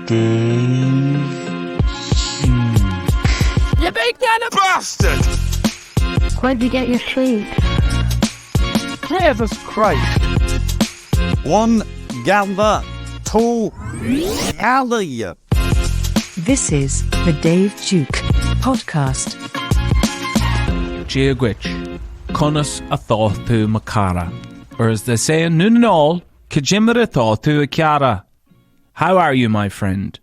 Dave. You big yellow Bastard! Where'd you get your sleep? Jesus Christ. One gather, two alley. This is the Dave Duke podcast. Giagwich, Connus a thought to Makara. Or as they say in Nunanall, Kajimara thought to Akara. How are you, my friend?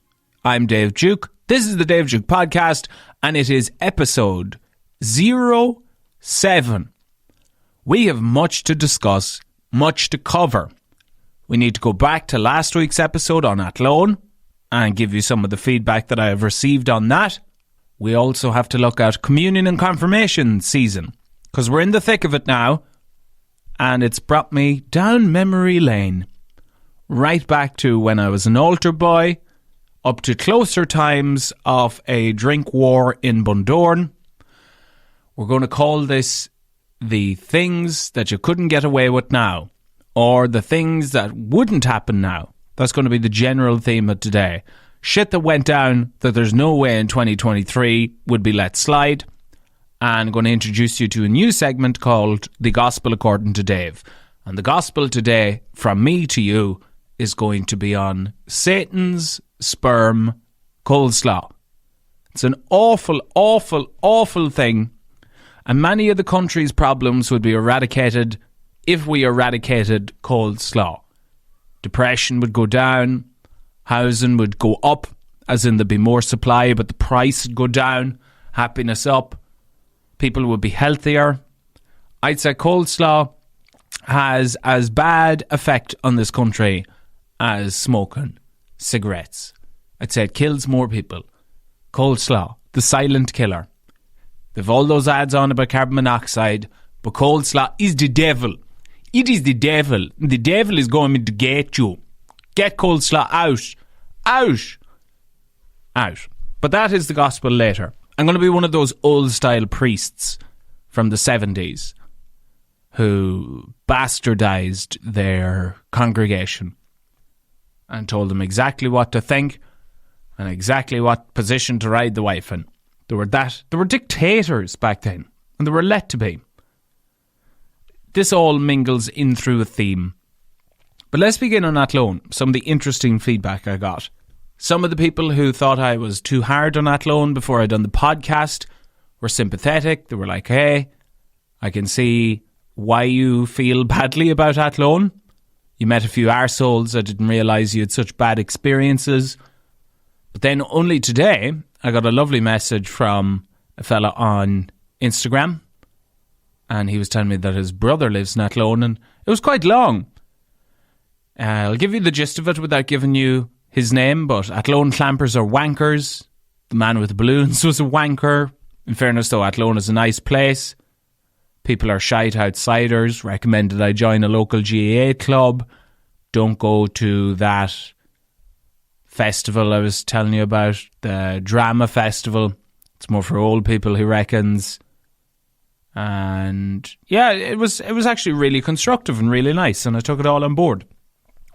I'm Dave Duke. This is the Dave Duke podcast, and it is episode 07. We have much to discuss, much to cover. We need to go back to last week's episode on Athlone and give you some of the feedback that I have received on that. We also have to look at communion and confirmation season, because we're in the thick of it now, and it's brought me down memory lane, right back to when I was an altar boy, up to closer times of a drink war in Bundoran. We're going to call this the things that you couldn't get away with now, or the things that wouldn't happen now. That's going to be the general theme of today. Shit that went down that there's no way in 2023 would be let slide. And I'm going to introduce you to a new segment called The Gospel According to Dave. And the gospel today, from me to you, is going to be on Satan's sperm coleslaw. It's an awful, awful, awful thing. And many of the country's problems would be eradicated if we eradicated coleslaw. Depression would go down. Housing would go up, as in there'd be more supply, but the price would go down. Happiness up. People would be healthier. I'd say coleslaw has as bad effect on this country as smoking cigarettes. I'd say it kills more people. Coleslaw, the silent killer. They've all those ads on about carbon monoxide, but coleslaw is the devil. It is the devil. The devil is going to get you. Get coleslaw out. Out. Out. But that is the gospel later. I'm going to be one of those old-style priests from the 70s who bastardized their congregation and told them exactly what to think and exactly what position to ride the wife in. They were dictators back then, and they were let to be. This all mingles in through a theme. But let's begin on Athlone, some of the interesting feedback I got. Some of the people who thought I was too hard on Athlone before I'd done the podcast were sympathetic. They were like, hey, I can see why you feel badly about Athlone. You met a few arseholes. I didn't realise you had such bad experiences. But then only today, I got a lovely message from a fella on Instagram. And he was telling me that his brother lives in Athlone. And it was quite long. I'll give you the gist of it without giving you his name. But Athlone clampers are wankers. The man with the balloons was a wanker. In fairness though, Athlone is a nice place. People are shite outsiders. Recommended I join a local GAA club. Don't go to that festival I was telling you about, the drama festival. It's more for old people, he reckons. And yeah, it was actually really constructive and really nice, and I took it all on board.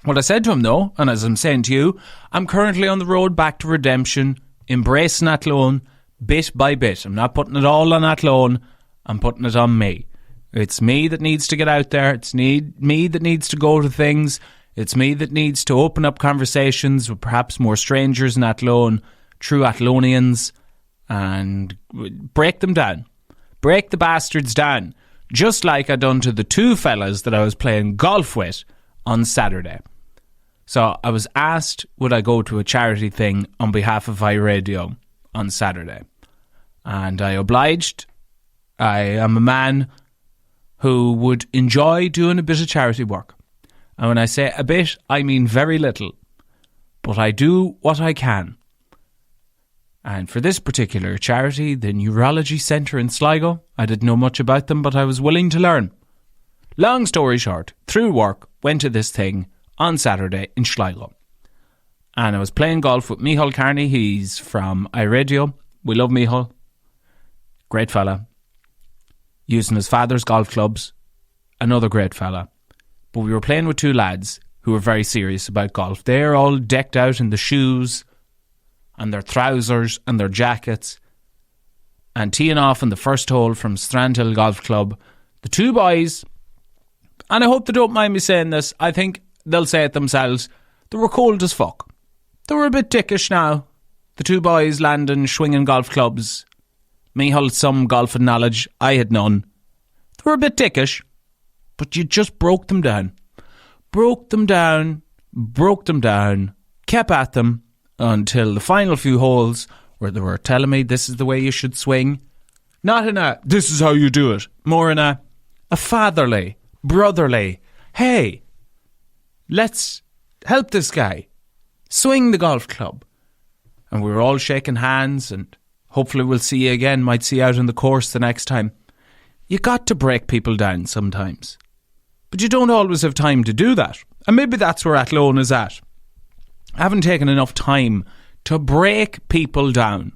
What I said to him though, and as I'm saying to you, I'm currently on the road back to redemption, embracing Athlone bit by bit. I'm not putting it all on Athlone, I'm putting it on me. It's me that needs to get out there. It's me that needs to go to things. It's me that needs to open up conversations with perhaps more strangers in Athlone, true Athlonians, and break them down. Break the bastards down. Just like I done to the two fellas that I was playing golf with on Saturday. So I was asked, would I go to a charity thing on behalf of iRadio on Saturday? And I obliged. I am a man who would enjoy doing a bit of charity work. And when I say a bit, I mean very little. But I do what I can. And for this particular charity, the Neurology Centre in Sligo, I didn't know much about them, but I was willing to learn. Long story short, through work, went to this thing on Saturday in Sligo. And I was playing golf with Micheál Carney. He's from iRadio. We love Micheál. Great fella. Using his father's golf clubs. Another great fella. But we were playing with two lads who were very serious about golf. They're all decked out in the shoes, and their trousers and their jackets and teeing off in the first hole from Strandhill Golf Club. The two boys, and I hope they don't mind me saying this, I think they'll say it themselves, they were cold as fuck. They were a bit dickish now. The two boys landing, swinging golf clubs. Me held some golfing knowledge, I had none. They were a bit dickish, but you just broke them down. Broke them down, kept at them until the final few holes where they were telling me this is the way you should swing. Not in a, this is how you do it. More in a fatherly, brotherly, hey, let's help this guy swing the golf club. And we were all shaking hands, and hopefully we'll see you again, might see you out on the course the next time. You got to break people down sometimes. But you don't always have time to do that. And maybe that's where Athlone is at. I haven't taken enough time to break people down.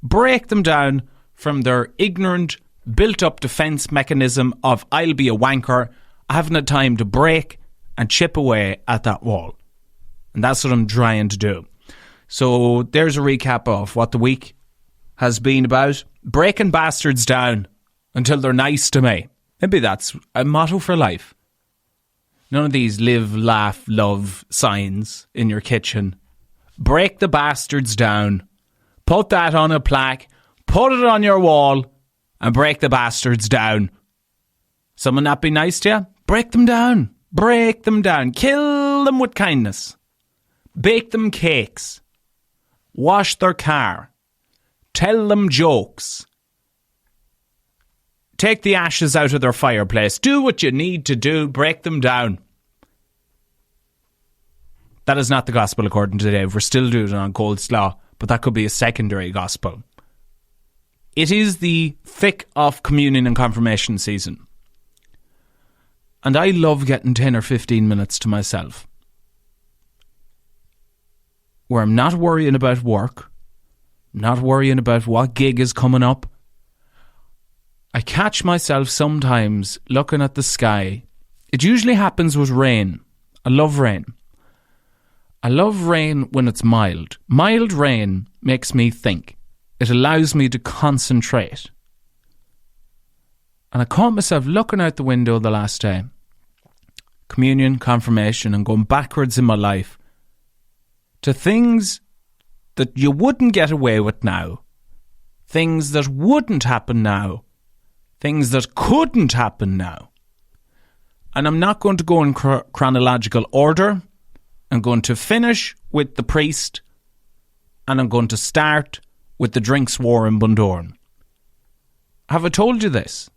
Break them down from their ignorant, built-up defence mechanism of I'll be a wanker. I haven't had time to break and chip away at that wall. And that's what I'm trying to do. So there's a recap of what the week has been about. Breaking bastards down until they're nice to me. Maybe that's a motto for life. None of these live, laugh, love signs in your kitchen. Break the bastards down. Put that on a plaque. Put it on your wall. And break the bastards down. Someone not be nice to you? Break them down. Break them down. Kill them with kindness. Bake them cakes. Wash their car. Tell them jokes. Take the ashes out of their fireplace. Do what you need to do. Break them down. That is not the gospel according to Dave. We're still doing it on Coleslaw, but that could be a secondary gospel. It is the thick of communion and confirmation season. And I love getting 10 or 15 minutes to myself, where I'm not worrying about work, not worrying about what gig is coming up. I catch myself sometimes looking at the sky. It usually happens with rain. I love rain. I love rain when it's mild. Mild rain makes me think. It allows me to concentrate. And I caught myself looking out the window the last day. Communion, confirmation, and going backwards in my life to things that you wouldn't get away with now. Things that wouldn't happen now. Things that couldn't happen now. And I'm not going to go in chronological order. I'm going to finish with the priest, and I'm going to start with the drinks war in Bundoran. Have I told you this?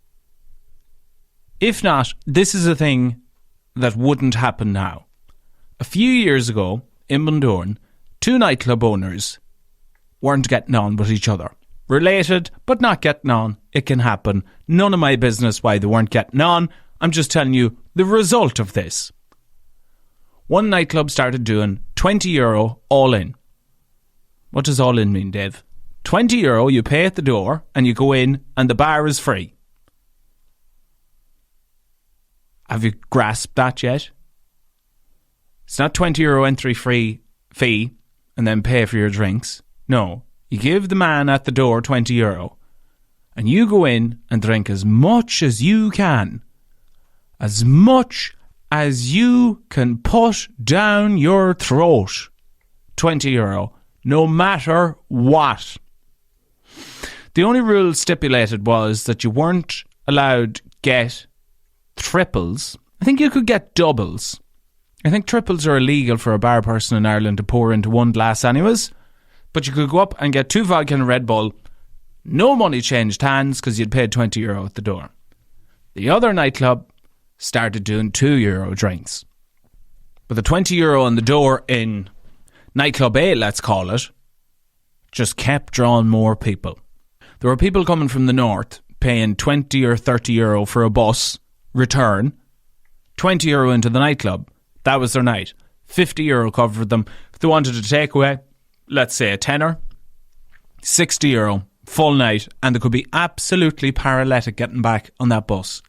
If not, this is a thing that wouldn't happen now. A few years ago, in Bundoran, two nightclub owners weren't getting on with each other. Related, but not getting on. It can happen. None of my business why they weren't getting on. I'm just telling you the result of this. One nightclub started doing €20 all in. What does all in mean, Dave? €20 you pay at the door and you go in and the bar is free. Have you grasped that yet? It's not €20 entry fee and then pay for your drinks. No, you give the man at the door €20 and you go in and drink as much as you can. As much as you can put down your throat. €20, no matter what. The only rule stipulated was that you weren't allowed to get triples. I think you could get doubles. I think triples are illegal for a bar person in Ireland to pour into one glass anyways. But you could go up and get 2 vodka and a Red Bull. No money changed hands because you'd paid €20 at the door. The other nightclub started doing €2 drinks. But the €20 on the door in nightclub A, let's call it, just kept drawing more people. There were people coming from the north paying €20 or €30 for a bus return, €20 into the nightclub. That was their night. €50 covered them. If they wanted a takeaway, let's say a tenner, €60 full night, and they could be absolutely paralytic getting back on that bus.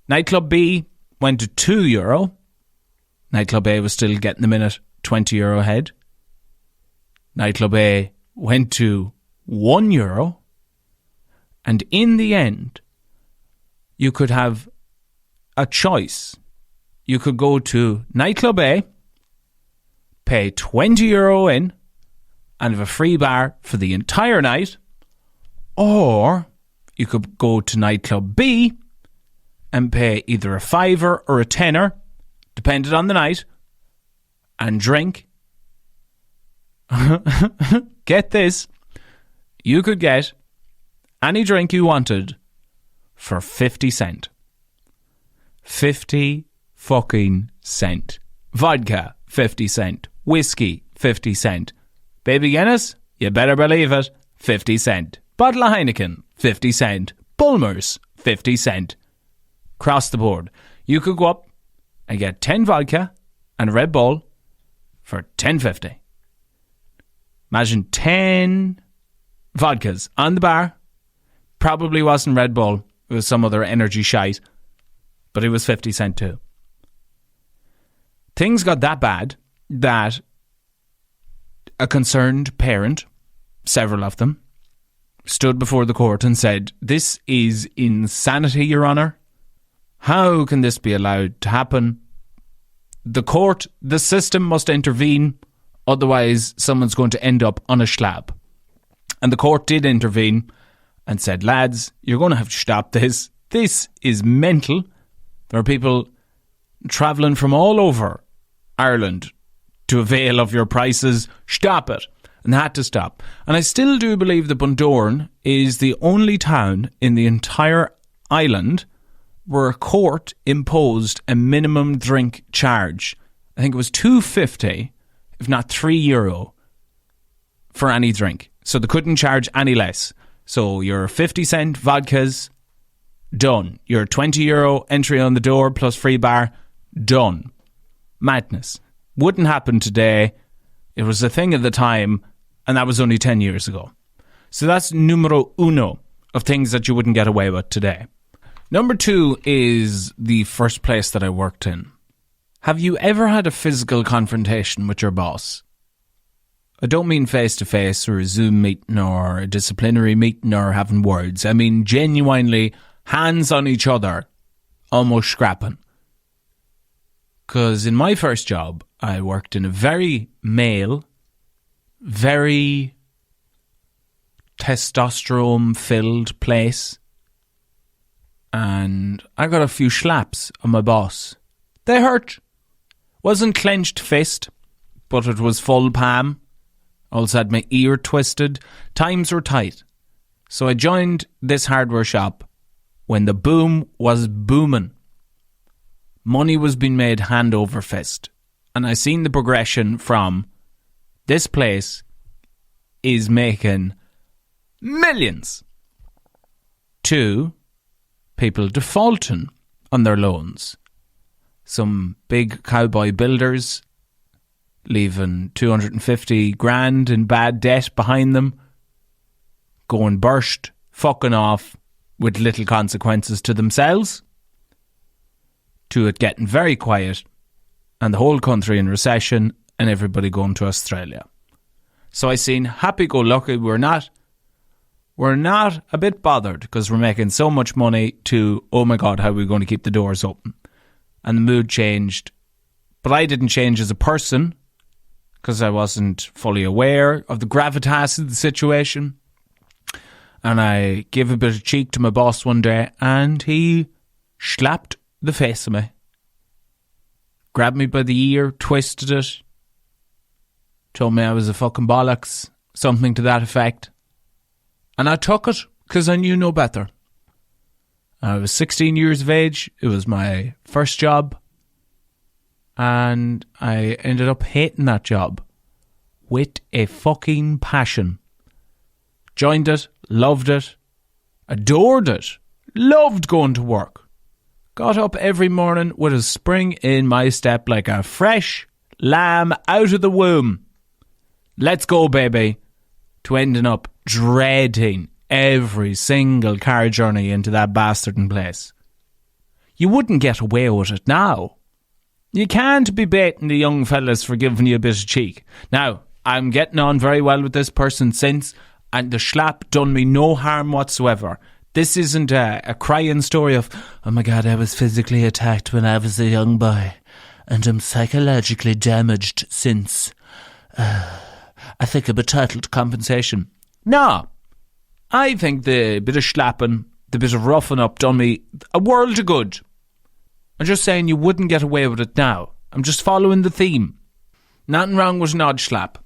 Nightclub B went to €2. Nightclub A was still getting them in at €20 ahead. Nightclub A went to €1. And in the end, you could have a choice. You could go to Nightclub A, pay €20 in, and have a free bar for the entire night. Or you could go to Nightclub B and pay either a £5 or a £10, depending on the night, and drink. Get this. You could get any drink you wanted for 50 cents. 50 fucking cent. Vodka, 50 cent. Whiskey, 50 cent. Baby Guinness, you better believe it, 50 cent. Bottle of Heineken, 50 cent. Bulmers, 50 cent. Across the board. You could go up and get 10 vodka and a Red Bull for $10.50. Imagine 10 vodkas on the bar. Probably wasn't Red Bull. It was some other energy shite. But it was 50 cent too. Things got that bad that a concerned parent, several of them, stood before the court and said, "This is insanity, Your Honour. How can this be allowed to happen? The court, the system must intervene, otherwise someone's going to end up on a slab." And the court did intervene and said, "Lads, you're going to have to stop this. This is mental. There are people travelling from all over Ireland to avail of your prices. Stop it." And they had to stop. And I still do believe that Bundoran is the only town in the entire island where a court imposed a minimum drink charge. I think it was €2.50, if not €3, for any drink. So they couldn't charge any less. So your 50 cent vodkas, done. Your €20 entry on the door plus free bar, done. Madness. Wouldn't happen today. It was a thing at the time, and that was only 10 years ago. So that's numero uno of things that you wouldn't get away with today. Number 2 is the first place that I worked in. Have you ever had a physical confrontation with your boss? I don't mean face-to-face or a Zoom meeting or a disciplinary meeting or having words. I mean genuinely hands on each other, almost scrapping. Because in my first job, I worked in a very male, very testosterone-filled place. And I got a few slaps on my boss. They hurt. Wasn't clenched fist, but it was full palm. Also had my ear twisted. Times were tight. So I joined this hardware shop when the boom was booming. Money was being made hand over fist. And I seen the progression from this place is making millions to people defaulting on their loans. Some big cowboy builders leaving 250 grand in bad debt behind them, going burst, fucking off with little consequences to themselves, to it getting very quiet and the whole country in recession and everybody going to Australia. So I seen happy-go-lucky, we're not a bit bothered because we're making so much money, to, oh my God, how are we going to keep the doors open? And the mood changed. But I didn't change as a person because I wasn't fully aware of the gravitas of the situation. And I gave a bit of cheek to my boss one day and he slapped the face of me. Grabbed me by the ear, twisted it, told me I was a fucking bollocks, something to that effect. And I took it because I knew no better. I was 16 years of age. It was my first job. And I ended up hating that job with a fucking passion. Joined it, loved it, adored it, loved going to work. Got up every morning with a spring in my step like a fresh lamb out of the womb. Let's go, baby. To ending up dreading every single car journey into that bastarding place. You wouldn't get away with it now. You can't be baiting the young fellas for giving you a bit of cheek. Now, I'm getting on very well with this person since, and the schlap done me no harm whatsoever. This isn't a crying story of, oh my God, I was physically attacked when I was a young boy, and I'm psychologically damaged since. I think I'm entitled to compensation. No, I think the bit of slapping, the bit of roughing up done me a world of good. I'm just saying you wouldn't get away with it now. I'm just following the theme. Nothing wrong with an odd slap.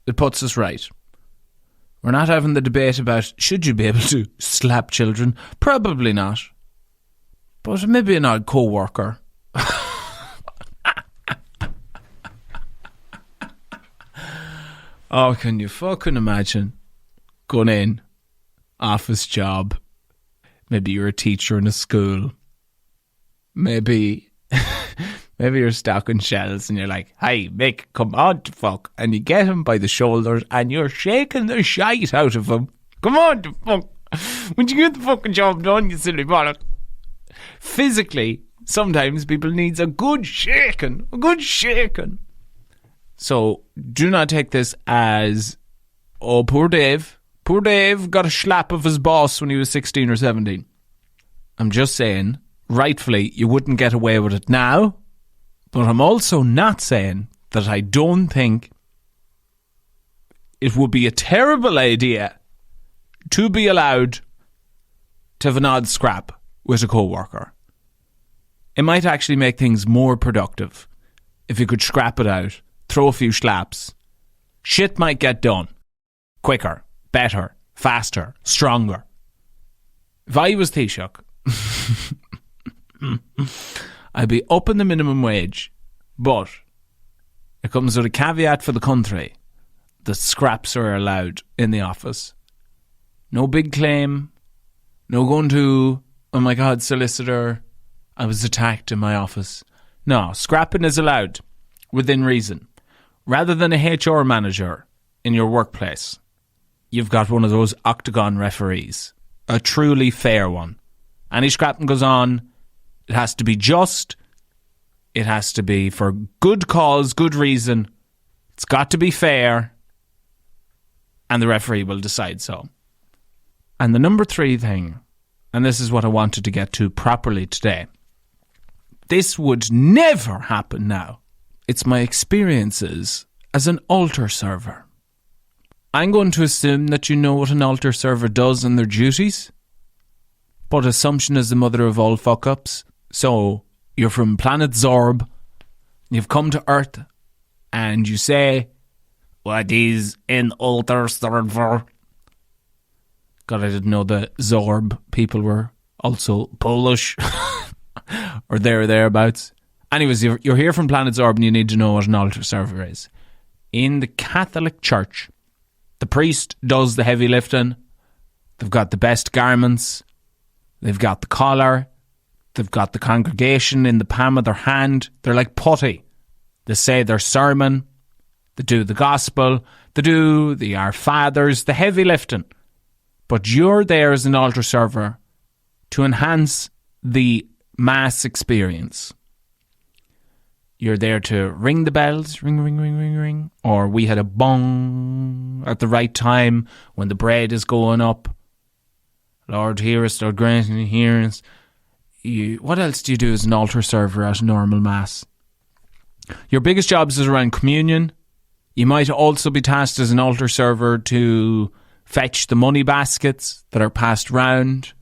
It puts us right. We're not having the debate about should you be able to slap children. Probably not. But maybe an odd co-worker. Oh, can you fucking imagine going in, office job, maybe you're a teacher in a school, maybe you're stocking shelves and you're like, hey, Mick, come on to fuck. And you get him by the shoulders and you're shaking the shite out of him. Come on to fuck. Would you get the fucking job done, you silly bollock? Physically, sometimes people needs a good shaking. A good shaking. So do not take this as, oh, poor Dave. Poor Dave got a slap of his boss when he was 16 or 17. I'm just saying, rightfully, you wouldn't get away with it now. But I'm also not saying that I don't think it would be a terrible idea to be allowed to have an odd scrap with a co-worker. It might actually make things more productive if you could scrap it out, throw a few slaps. Shit might get done quicker, better, faster, stronger. If I was Taoiseach, I'd be up in the minimum wage, but it comes with a caveat for the country that scraps are allowed in the office. No big claim, no going to, oh my God, solicitor, I was attacked in my office. No, scrapping is allowed within reason. Rather than a HR manager in your workplace, you've got one of those octagon referees, a truly fair one. Any scrapping goes on, it has to be just, it has to be for good cause, good reason, it's got to be fair, and the referee will decide so. And the number 3 thing, and this is what I wanted to get to properly today, this would never happen now. It's my experiences as an altar server. I'm going to assume that you know what an altar server does and their duties, but assumption is the mother of all fuck-ups. So, you're from planet Zorb, you've come to Earth, and you say, what is an altar server? God, I didn't know the Zorb people were also Polish, or there or thereabouts. Anyways, you're here from planet Zorb and you need to know what an altar server is. In the Catholic Church, the priest does the heavy lifting. They've got the best garments. They've got the collar. They've got the congregation in the palm of their hand. They're like putty. They say their sermon. They do the gospel. They do the Our Fathers, the heavy lifting. But you're there as an altar server to enhance the mass experience. You're there to ring the bells, ring, ring, ring, ring, ring. Or we had a bong at the right time when the bread is going up. Lord, hear us, Lord, grant and hear us. What else do you do as an altar server at a normal mass? Your biggest jobs is around communion. You might also be tasked as an altar server to fetch the money baskets that are passed round.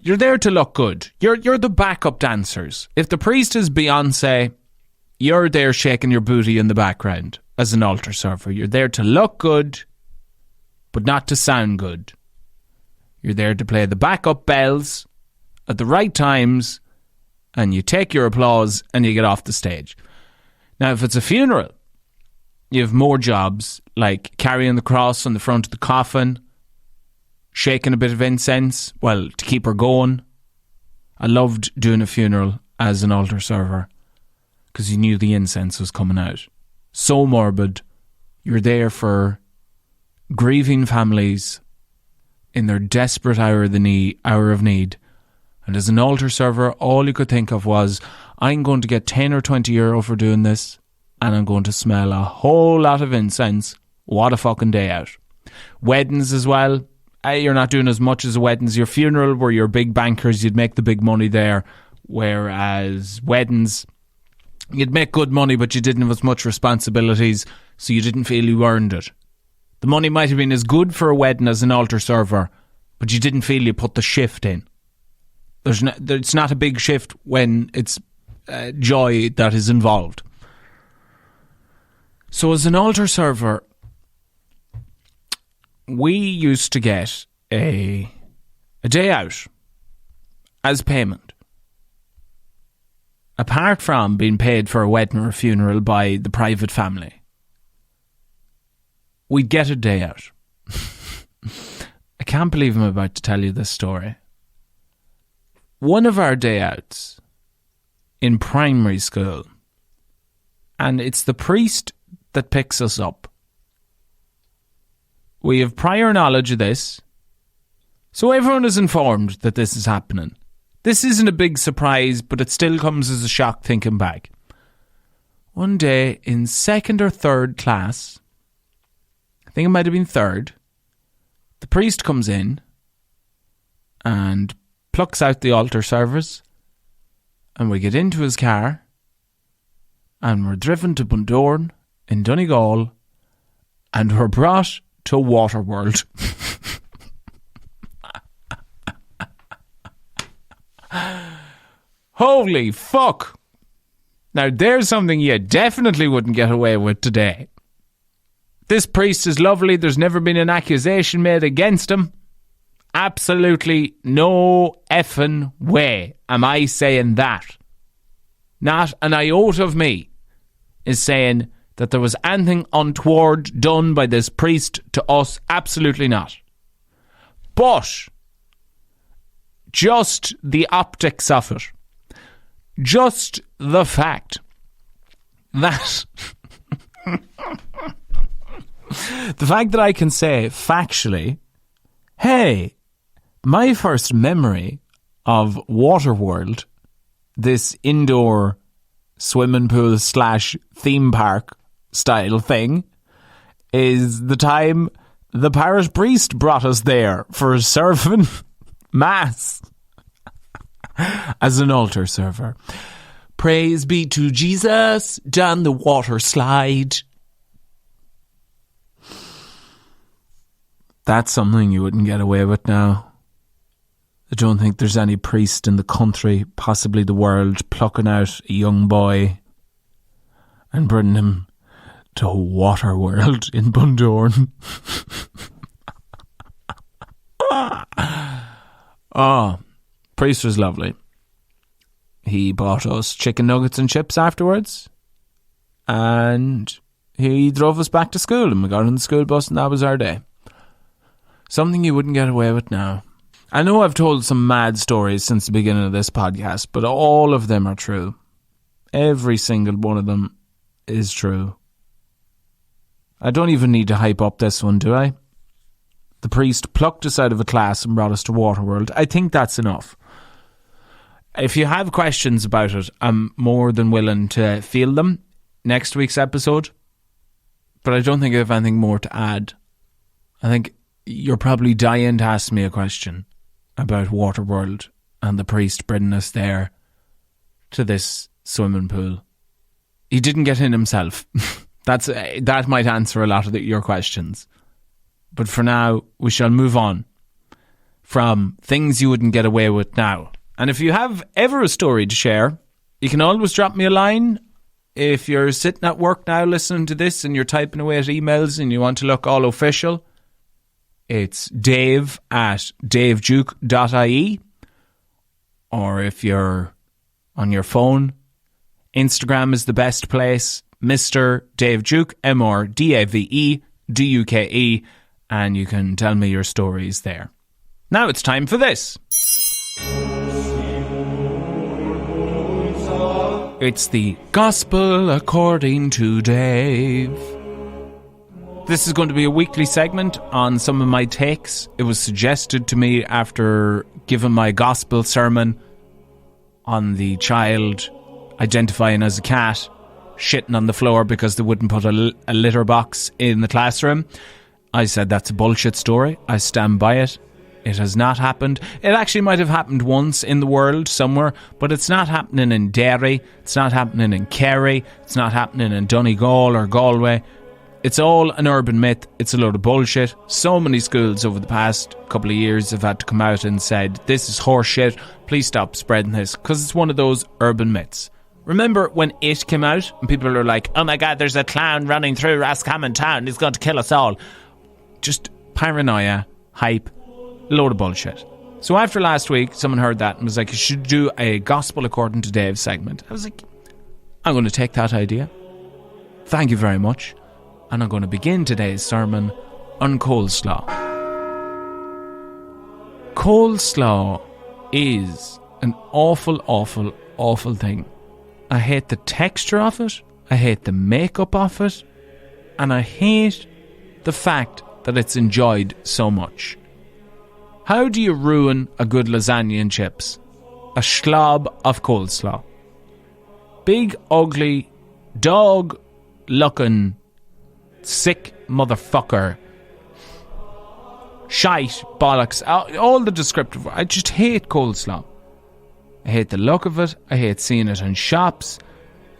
You're there to look good. You're the backup dancers. If the priest is Beyonce, you're there shaking your booty in the background as an altar server. You're there to look good, but not to sound good. You're there to play the backup bells at the right times, and you take your applause and you get off the stage. Now, if it's a funeral, you have more jobs, like carrying the cross on the front of the coffin, shaking a bit of incense, well, to keep her going. I loved doing a funeral as an altar server because you knew the incense was coming out. So morbid. You're there for grieving families in their desperate hour of need. And as an altar server, all you could think of was, I'm going to get 10 or 20 euro for doing this. and I'm going to smell a whole lot of incense. What a fucking day out. Weddings as well. You're not doing as much as weddings. Your funeral were your big bankers. You'd make the big money there. Whereas weddings, you'd make good money, but you didn't have as much responsibilities, so you didn't feel you earned it. The money might have been as good for a wedding as an altar server, but you didn't feel you put the shift in. It's not a big shift when it's joy that is involved. So as an altar server, we used to get a day out as payment. Apart from being paid for a wedding or a funeral by the private family, we'd get a day out. I can't believe I'm about to tell you this story. One of our day outs in primary school, and it's the priest that picks us up. We have prior knowledge of this, so everyone is informed that this is happening. This isn't a big surprise, but it still comes as a shock thinking back. One day in 2nd or 3rd class, I think it might have been 3rd, the priest comes in and plucks out the altar servers, and we get into his car and we're driven to Bundoran in Donegal, and we're brought to Waterworld. Holy fuck! Now there's something you definitely wouldn't get away with today. This priest is lovely. There's never been an accusation made against him. Absolutely no effing way am I saying that. Not an iota of me is saying that there was anything untoward done by this priest to us. Absolutely not. But just the optics of it, just the fact that the fact that I can say factually, hey, my first memory of Waterworld, this indoor swimming pool / theme park style thing, is the time the parish priest brought us there for serving mass as an altar server. Praise be to Jesus down the water slide. That's something you wouldn't get away with now. I don't think there's any priest in the country, possibly the world, plucking out a young boy and bringing him to Waterworld in Bundoran. Oh, priest was lovely. He bought us chicken nuggets and chips afterwards, and he drove us back to school, and we got on the school bus, and that was our day. Something you wouldn't get away with now. I know I've told some mad stories since the beginning of this podcast, but all of them are true. Every single one of them is true. I don't even need to hype up this one, do I? The priest plucked us out of a class and brought us to Waterworld. I think that's enough. If you have questions about it, I'm more than willing to field them next week's episode. But I don't think I have anything more to add. I think you're probably dying to ask me a question about Waterworld and the priest bringing us there to this swimming pool. He didn't get in himself. That might answer a lot of your questions. But for now, we shall move on from things you wouldn't get away with now. And if you have ever a story to share, you can always drop me a line. If you're sitting at work now listening to this and you're typing away at emails and you want to look all official, it's dave@daveduke.ie. Or if you're on your phone, Instagram is the best place. Mr. Dave Duke, MrDave Duke, and you can tell me your stories there. Now it's time for this. It's the Gospel According to Dave. This is going to be a weekly segment on some of my takes. It was suggested to me after giving my gospel sermon on the child identifying as a cat, shitting on the floor because they wouldn't put a litter box in the classroom. I said that's a bullshit story. I stand by it. It has not happened. It actually might have happened once in the world somewhere, but it's not happening in Derry. It's not happening in Kerry. It's not happening in Donegal or Galway. It's all an urban myth. It's a load of bullshit. So many schools over the past couple of years have had to come out and said, this is horse shit. Please stop spreading this, because it's one of those urban myths. Remember when It came out and people were like, oh my God, there's a clown running through Roscommon town. He's going to kill us all. Just paranoia, hype, load of bullshit. So after last week, someone heard that and was like, you should do a Gospel According to Dave segment. I was like, I'm going to take that idea. Thank you very much. And I'm going to begin today's sermon on coleslaw. Coleslaw is an awful, awful, awful thing. I hate the texture of it. I hate the makeup of it. And I hate the fact that it's enjoyed so much. How do you ruin a good lasagna and chips? A schlob of coleslaw. Big, ugly, dog-looking, sick motherfucker. Shite, bollocks, all the descriptive. I just hate coleslaw. I hate the look of it. I hate seeing it in shops.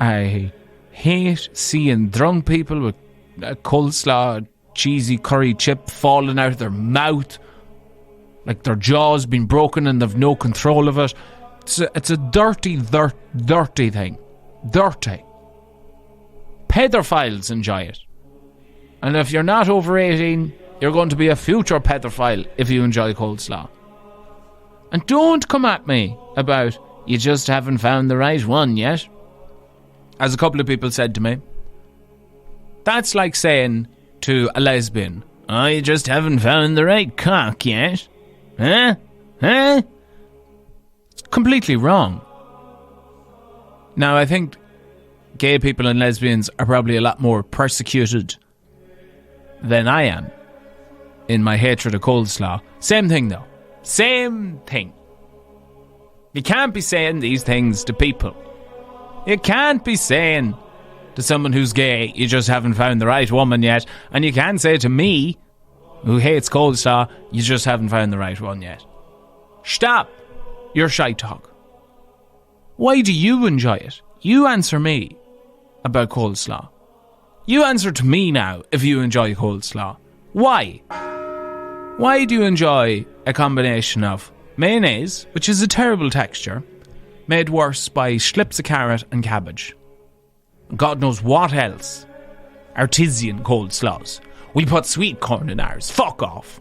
I hate seeing drunk people with a coleslaw, cheesy curry chip falling out of their mouth, like their jaw's been broken and they've no control of it. It's a dirty thing. Dirty. Pedophiles enjoy it. And if you're not over 18, you're going to be a future pedophile if you enjoy coleslaw. And don't come at me about, you just haven't found the right one yet. As a couple of people said to me, that's like saying to a lesbian, oh, you just haven't found the right cock yet. Huh? It's completely wrong. Now, I think gay people and lesbians are probably a lot more persecuted than I am in my hatred of coleslaw. Same thing though. Same thing. You can't be saying these things to people. You can't be saying to someone who's gay, you just haven't found the right woman yet. And you can't say to me, who hates coleslaw, you just haven't found the right one yet. Stop your shite talk. Why do you enjoy it? You answer me about coleslaw. You answer to me now if you enjoy coleslaw. Why? Why do you enjoy a combination of mayonnaise, which is a terrible texture, made worse by slips of carrot and cabbage? God knows what else. Artisan coleslaws. We put sweet corn in ours. Fuck off.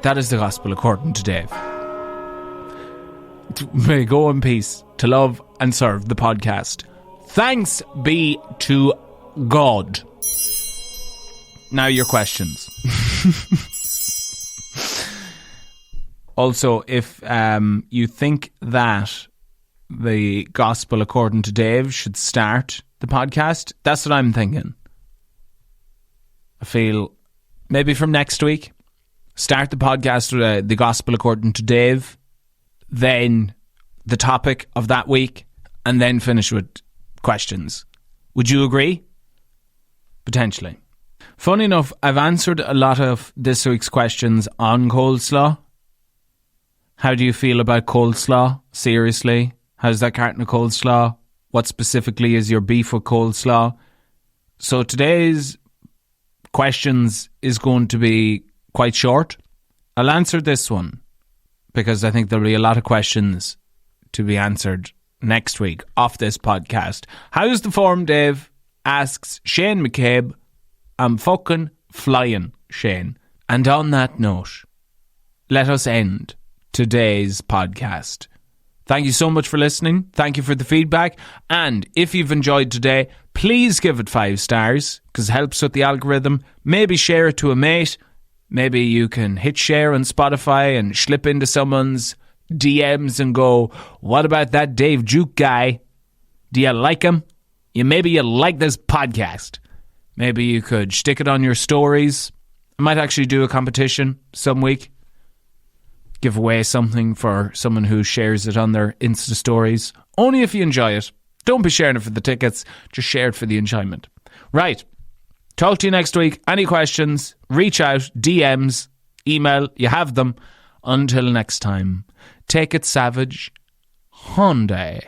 That is the Gospel According to Dave. May go in peace to love and serve the podcast. Thanks be to God. Now your questions. Also, if you think that the Gospel According to Dave should start the podcast, that's what I'm thinking. I feel maybe from next week, start the podcast with the Gospel According to Dave, then the topic of that week, and then finish with questions. Would you agree? Potentially. Funny enough, I've answered a lot of this week's questions on coleslaw. How do you feel about coleslaw? Seriously? How's that carton of coleslaw? What specifically is your beef with coleslaw? So today's questions is going to be quite short. I'll answer this one because I think there'll be a lot of questions to be answered next week off this podcast. How's the form, Dave? Asks Shane McCabe. I'm fucking flying, Shane. And on that note, let us end today's podcast. Thank you so much for listening. Thank you for the feedback. And if you've enjoyed today, please give it 5 stars because it helps with the algorithm. Maybe share it to a mate. Maybe you can hit share on Spotify and slip into someone's DMs and go, what about that Dave Duke guy? Do you like him? Maybe you like this podcast. Maybe you could stick it on your stories. I might actually do a competition some week. Give away something for someone who shares it on their Insta stories. Only if you enjoy it. Don't be sharing it for the tickets. Just share it for the enjoyment. Right. Talk to you next week. Any questions, reach out, DMs, email, you have them. Until next time, take it savage. Hyundai.